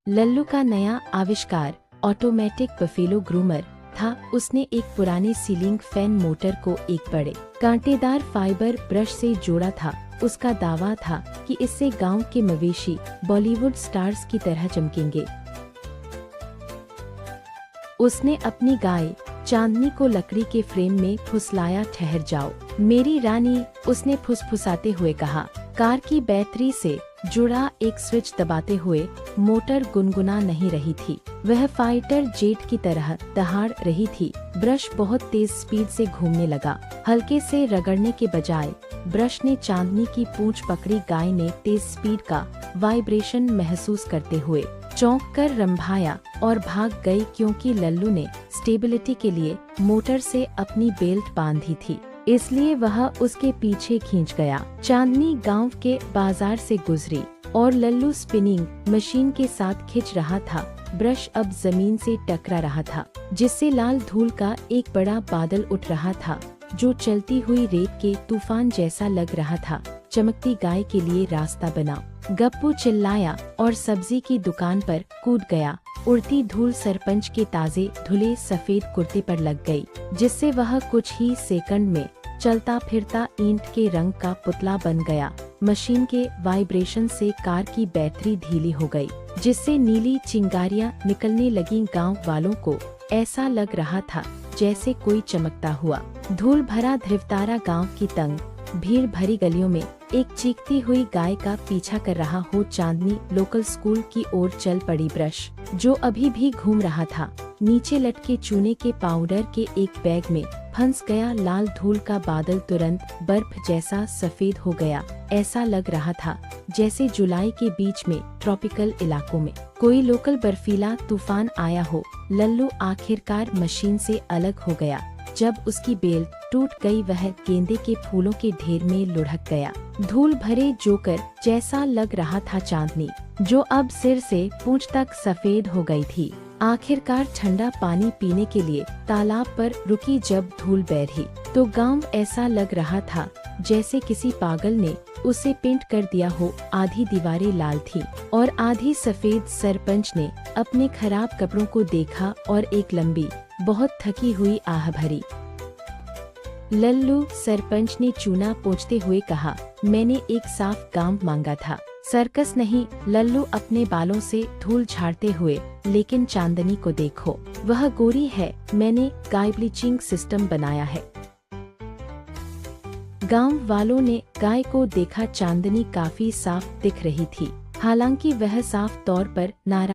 लल्लू का नया आविष्कार ऑटोमेटिक बफेलो ग्रूमर था। उसने एक पुराने सीलिंग फैन मोटर को एक बड़े कांटेदार फाइबर ब्रश से जोड़ा था। उसका दावा था कि इससे गांव के मवेशी बॉलीवुड स्टार्स की तरह चमकेंगे। उसने अपनी गाय चांदनी को लकड़ी के फ्रेम में फुसलाया। ठहर जाओ मेरी रानी, उसने फुसफुसाते हुए कहा। कार की बैटरी से जुड़ा एक स्विच दबाते हुए मोटर गुनगुना नहीं रही थी, वह फाइटर जेट की तरह दहाड़ रही थी। ब्रश बहुत तेज स्पीड से घूमने लगा। हल्के से रगड़ने के बजाय ब्रश ने चांदनी की पूंछ पकड़ी। गाय ने तेज स्पीड का वाइब्रेशन महसूस करते हुए चौंक कर रंभाया और भाग गई, क्योंकि लल्लू ने स्टेबिलिटी के लिए मोटर से अपनी बेल्ट बांधी थी, इसलिए वह उसके पीछे खींच गया। चांदनी गांव के बाजार से गुजरी और लल्लू स्पिनिंग मशीन के साथ खिंच रहा था। ब्रश अब जमीन से टकरा रहा था, जिससे लाल धूल का एक बड़ा बादल उठ रहा था, जो चलती हुई रेत के तूफान जैसा लग रहा था। चमकती गाय के लिए रास्ता बना, गप्पू चिल्लाया और सब्जी की दुकान पर कूद गया। उड़ती धूल सरपंच के ताजे धुले सफेद कुर्ते पर लग गई, जिससे वह कुछ ही सेकंड में चलता फिरता ईंट के रंग का पुतला बन गया। मशीन के वाइब्रेशन से कार की बैटरी ढीली हो गई, जिससे नीली चिंगारियां निकलने लगी। गांव वालों को ऐसा लग रहा था जैसे कोई चमकता हुआ धूल भरा ध्रुवतारा गांव की तंग भीड़ भरी गलियों में एक चीखती हुई गाय का पीछा कर रहा हो। चांदनी लोकल स्कूल की ओर चल पड़ी। ब्रश, जो अभी भी घूम रहा था, नीचे लटके चूने के पाउडर के एक बैग में फंस गया। लाल धूल का बादल तुरंत बर्फ जैसा सफेद हो गया। ऐसा लग रहा था जैसे जुलाई के बीच में ट्रॉपिकल इलाकों में कोई लोकल बर्फीला तूफान आया हो। लल्लू आखिरकार मशीन से अलग हो गया। जब उसकी बेल्ट टूट गई, वह गेंदे के फूलों के ढेर में लुढ़क गया। धूल भरे जोकर जैसा लग रहा था चांदनी, जो अब सिर से पूंछ तक सफेद हो गई थी। आखिरकार ठंडा पानी पीने के लिए तालाब पर रुकी। जब धूल बैठी तो गांव ऐसा लग रहा था जैसे किसी पागल ने उसे पेंट कर दिया हो। आधी दीवारें लाल थी और आधी सफेद। सरपंच ने अपने खराब कपड़ों को देखा और एक लंबी बहुत थकी हुई आह भरी। लल्लू, सरपंच ने चूना पोंछते हुए कहा, मैंने एक साफ गांव मांगा था, सर्कस नहीं। लल्लू अपने बालों से धूल झाड़ते हुए, लेकिन चांदनी को देखो, वह गोरी है। मैंने गाय ब्लीचिंग सिस्टम बनाया है। गांव वालों ने गाय को देखा। चांदनी काफी साफ दिख रही थी, हालांकि वह साफ तौर पर नाराज